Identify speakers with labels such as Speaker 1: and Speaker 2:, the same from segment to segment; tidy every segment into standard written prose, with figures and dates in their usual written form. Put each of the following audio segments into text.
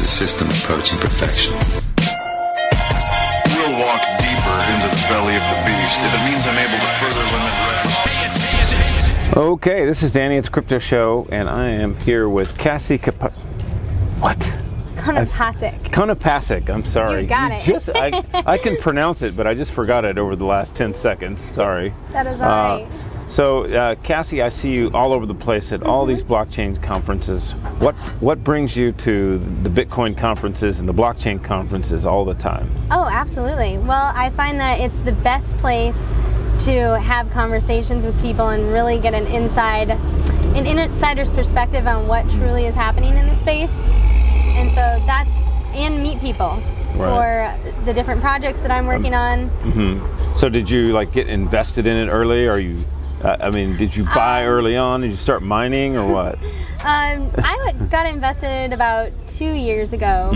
Speaker 1: a system approaching perfection.
Speaker 2: We'll walk deeper into the belly of the beast if it means I'm able to further limit risk.
Speaker 3: Okay, this is Danny at the Crypto Show, and I am here with Cassi Konopasek. I'm sorry.
Speaker 4: You got it.
Speaker 3: I can pronounce it, but I just forgot it over the last 10 seconds. Sorry.
Speaker 4: That is all right.
Speaker 3: So, Cassi, I see you all over the place at all these blockchain conferences. What brings you to the Bitcoin conferences and the blockchain conferences all the time?
Speaker 4: Oh, absolutely. Well, I find that it's the best place to have conversations with people and really get an insider's perspective on what truly is happening in the space. And so and meet people for the different projects that I'm working on.
Speaker 3: So did you get invested in it early? Or did you buy early on? Did you start mining or what?
Speaker 4: I got invested about 2 years ago.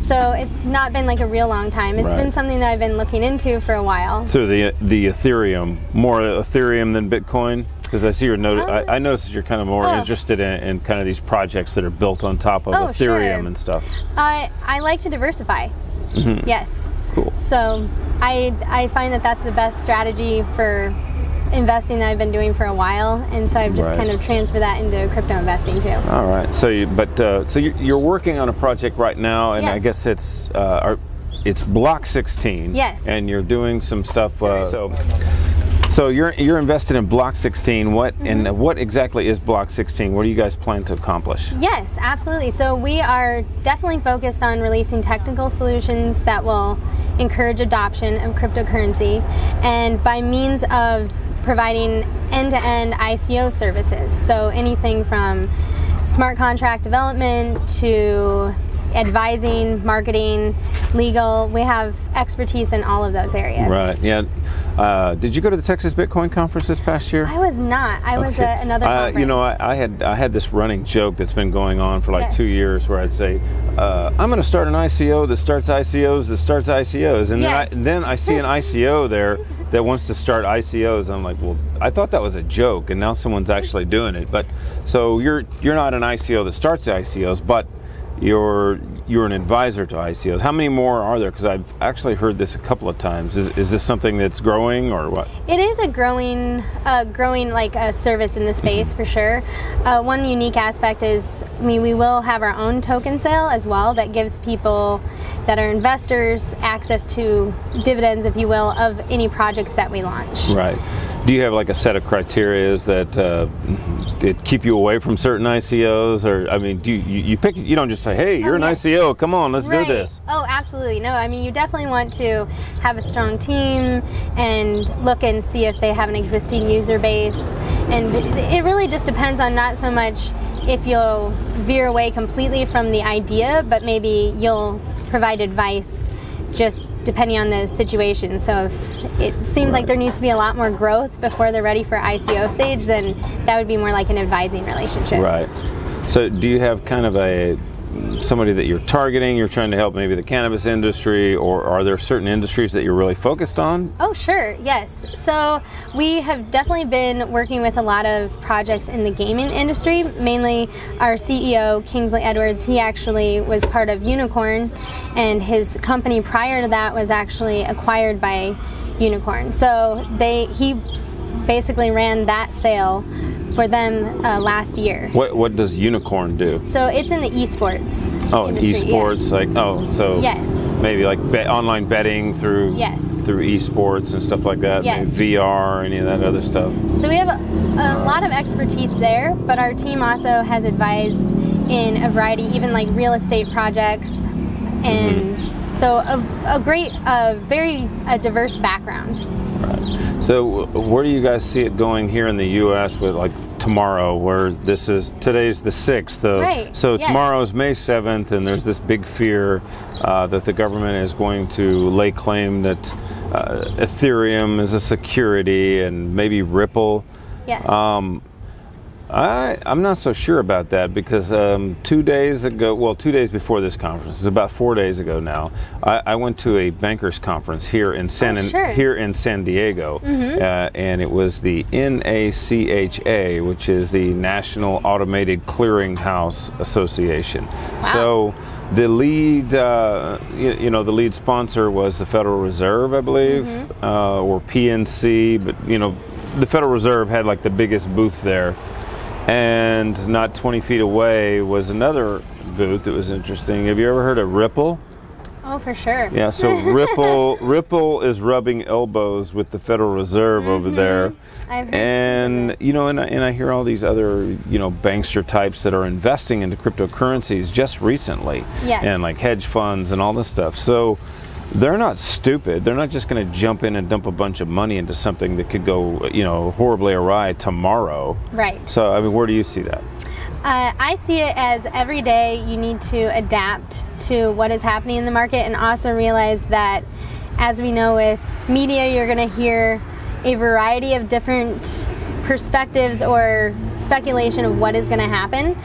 Speaker 4: So it's not been a real long time. It's been something that I've been looking into for a while.
Speaker 3: So the Ethereum, more Ethereum than Bitcoin? Because I see your note. I noticed that you're kind of more interested in kind of these projects that are built on top of Ethereum and stuff.
Speaker 4: I like to diversify. Yes.
Speaker 3: Cool.
Speaker 4: So I find that that's the best strategy for investing that I've been doing for a while, and so I've just kind of transferred that into crypto investing too. All
Speaker 3: right. So you're working on a project right now, and I guess it's Block16.
Speaker 4: Yes.
Speaker 3: And you're doing some stuff. So you're invested in Block16. What exactly is Block16? What do you guys plan to accomplish?
Speaker 4: Yes, absolutely. So we are definitely focused on releasing technical solutions that will encourage adoption of cryptocurrency, and by means of providing end-to-end ICO services. So anything from smart contract development to advising, marketing, legal. We have expertise in all of those areas.
Speaker 3: Right. Yeah. Did you go to the Texas Bitcoin conference this past year?
Speaker 4: I was not. I was at another conference.
Speaker 3: I had this running joke that's been going on for 2 years, where I'd say, I'm going to start an ICO that starts ICOs that starts ICOs, and then I see an ICO there that wants to start ICOs. I'm like, well, I thought that was a joke, and now someone's actually doing it. But so you're not an ICO that starts ICOs, but you're an advisor to ICOs. How many more are there? Because I've actually heard this a couple of times. Is this something that's growing or what?
Speaker 4: It is a growing a service in the space for sure. One unique aspect is, we will have our own token sale as well that gives people that are investors access to dividends, if you will, of any projects that we launch.
Speaker 3: Right. Do you have a set of criteria that keep you away from certain ICOs, or do you pick? You don't just say, "Hey, you're an ICO. Come on, let's do this."
Speaker 4: Oh, absolutely. No, you definitely want to have a strong team and look and see if they have an existing user base, and it really just depends on not so much if you'll veer away completely from the idea, but maybe you'll provide advice just depending on the situation. So if it seems like there needs to be a lot more growth before they're ready for ICO stage, then that would be more like an advising relationship.
Speaker 3: Right. So do you have kind of somebody that you're targeting? You're trying to help maybe the cannabis industry, or are there certain industries that you're really focused on?
Speaker 4: Oh, sure. Yes. So we have definitely been working with a lot of projects in the gaming industry. Mainly our CEO, Kingsley Edwards, he actually was part of Unicorn, and his company prior to that was actually acquired by Unicorn. So he basically ran that sale for them last year.
Speaker 3: What does Unicorn do?
Speaker 4: So it's in the esports industry.
Speaker 3: Esports,
Speaker 4: yes.
Speaker 3: Maybe online betting through esports and stuff like that.
Speaker 4: Yes.
Speaker 3: Maybe VR, any of that other stuff.
Speaker 4: So we have a lot of expertise there, but our team also has advised in a variety, even real estate projects, and so a great, very diverse background.
Speaker 3: Right. So where do you guys see it going here in the U.S. with tomorrow, where today's the 6th. So tomorrow is May 7th, and there's this big fear that the government is going to lay claim that Ethereum is a security, and maybe Ripple.
Speaker 4: Yes.
Speaker 3: I'm not so sure about that, because 2 days before this conference, it's about 4 days ago now, I went to a bankers conference here in San Diego, and it was the NACHA, which is the National Automated Clearinghouse Association.
Speaker 4: Wow.
Speaker 3: So The lead, you know, the lead sponsor was the Federal Reserve, I believe, or PNC, but you know, the Federal Reserve had like the biggest booth there, and not 20 feet away was another booth that was interesting. Have you ever heard of Ripple?
Speaker 4: Oh, for sure.
Speaker 3: Yeah, so Ripple is rubbing elbows with the Federal Reserve over there.
Speaker 4: I've heard
Speaker 3: And you know, and I hear all these other, you know, bankster types that are investing into cryptocurrencies just recently,
Speaker 4: Yes.
Speaker 3: and like hedge funds and all this stuff. So they're not stupid. They're not just going to jump in and dump a bunch of money into something that could go, you know, horribly awry tomorrow.
Speaker 4: Right.
Speaker 3: So I mean, where do you see that?
Speaker 4: I see it as every day you need to adapt to what is happening in the market, and also realize that, as we know with media, you're going to hear a variety of different perspectives or speculation of what is going to happen.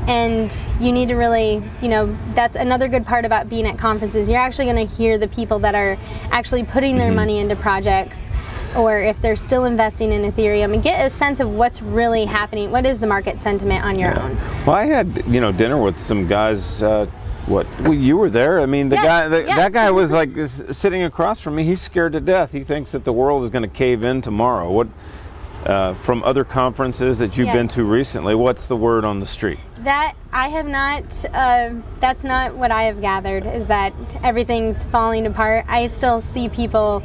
Speaker 4: And you need to really, you know, that's another good part about being at conferences. You're actually going to hear the people that are actually putting their money into projects, or if they're still investing in Ethereum, and get a sense of what's really happening. What is the market sentiment on your own?
Speaker 3: Well, I had, you know, dinner with some guys. Well, you were there. I mean, that guy was like sitting across from me. He's scared to death. He thinks that the world is going to cave in tomorrow. What from other conferences that you've been to recently? What's the word on the street?
Speaker 4: That I have not, that's not what I have gathered, is that everything's falling apart. I still see people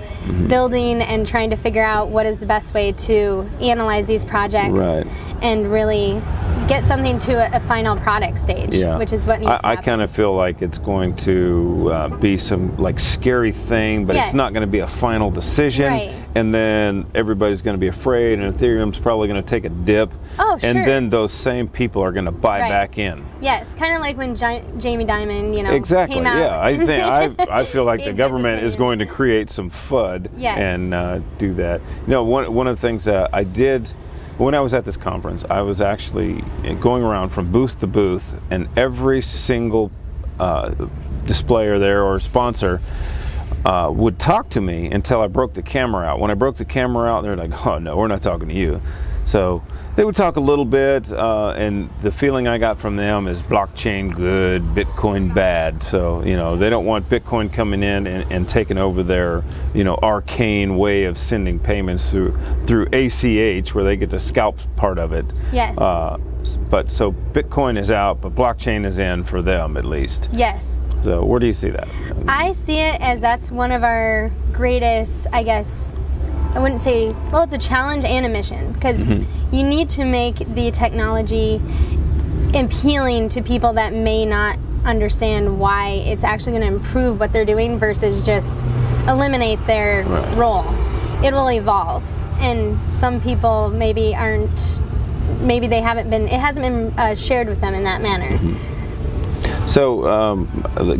Speaker 4: building and trying to figure out what is the best way to analyze these projects and really get something to a final product stage, which is what needs to happen.
Speaker 3: I kind of feel like it's going to be some like scary thing, but it's not going to be a final decision. And then everybody's going to be afraid, and Ethereum's probably going to take a dip.
Speaker 4: Oh, sure.
Speaker 3: And then those same people are going to buy back in.
Speaker 4: Yes, kind of like when Jamie Dimon, you know,
Speaker 3: exactly.
Speaker 4: came out.
Speaker 3: Yeah, I think I feel like the government is going to create some FUD and do that. You know, one of the things that I did when I was at this conference, I was actually going around from booth to booth, and every single displayer there or sponsor would talk to me until I broke the camera out. When I broke the camera out, they're like, "Oh no, we're not talking to you." So they would talk a little bit, and the feeling I got from them is blockchain good, Bitcoin bad. So, you know, they don't want Bitcoin coming in and taking over their, you know, arcane way of sending payments through ACH, where they get to scalp part of it.
Speaker 4: Yes.
Speaker 3: But so Bitcoin is out, but blockchain is in for them at least.
Speaker 4: Yes.
Speaker 3: So where do you see that?
Speaker 4: I see it as that's one of our greatest, I guess, I wouldn't say, well, it's a challenge and a mission, because you need to make the technology appealing to people that may not understand why it's actually going to improve what they're doing versus just eliminate their role. It will evolve, and some people maybe aren't, maybe they haven't been, it hasn't been shared with them in that manner. So,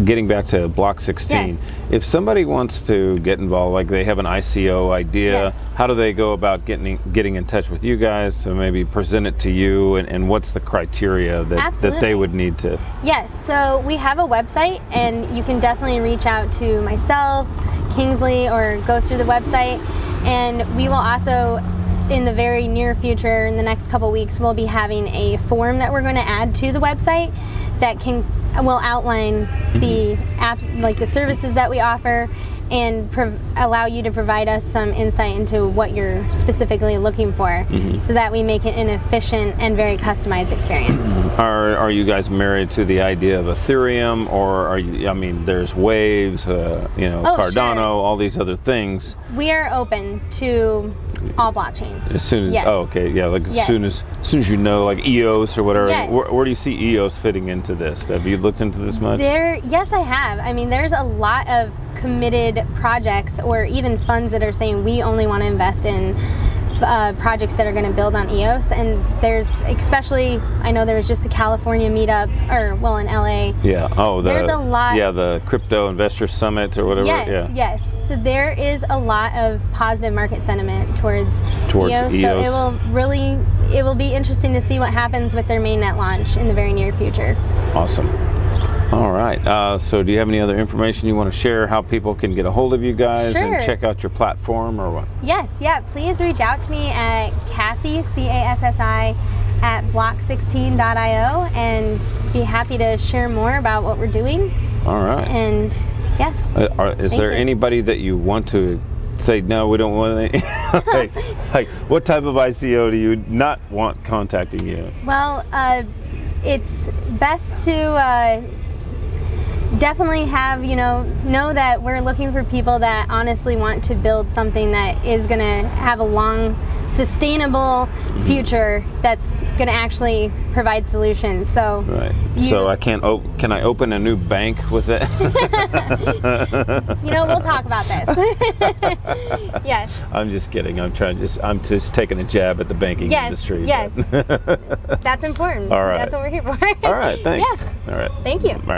Speaker 4: getting back to Block16, if somebody wants to get involved, like they have an ICO idea, how do they go about getting in touch with you guys to maybe present it to you, and what's the criteria that they would need to? Yes, so we have a website, and you can definitely reach out to myself, Kingsley, or go through the website, and we will also, in the very near future, in the next couple weeks, we'll be having a form that we're going to add to the website that will outline the apps, like the services that we offer, and allow you to provide us some insight into what you're specifically looking for, so that we make it an efficient and very customized experience.
Speaker 3: Are you guys married to the idea of Ethereum, or are you? I mean, there's Waves, you know, Cardano, all these other things.
Speaker 4: We are open to all blockchains.
Speaker 3: As soon as like as soon as you know, like EOS or whatever. Where do you see EOS fitting into this? Have you looked into this much?
Speaker 4: Yes, I have. I mean, there's a lot of committed projects, or even funds that are saying we only want to invest in projects that are going to build on EOS. And there's, especially, I know there was just a California meetup, or well, in LA. Yeah. Oh, there's a lot. Yeah, the Crypto Investor Summit or whatever. Yes. So there is a lot of positive market sentiment towards EOS. So it will be interesting to see what happens with their mainnet launch in the very near future. Awesome. All right. So do you have any other information you want to share, how people can get a hold of you guys and check out your platform or what? Yes. Yeah. Please reach out to me at Cassi, Cassi, at Block16.io and be happy to share more about what we're doing.
Speaker 3: All right.
Speaker 4: And yes.
Speaker 3: Is there anybody that you want to say, no, we don't want any? like, what type of ICO do you not want contacting you?
Speaker 4: Well, it's best to definitely have, know that we're looking for people that honestly want to build something that is going to have a long, sustainable future that's going to actually provide solutions. So,
Speaker 3: right. So I can't. Can I open a new bank with it?
Speaker 4: We'll talk about this. Yes.
Speaker 3: I'm just kidding. I'm just taking a jab at the banking industry.
Speaker 4: Yes. That's important.
Speaker 3: All right.
Speaker 4: That's what we're here for.
Speaker 3: All right. Thanks.
Speaker 4: Yeah.
Speaker 3: All right.
Speaker 4: Thank you.
Speaker 3: All right.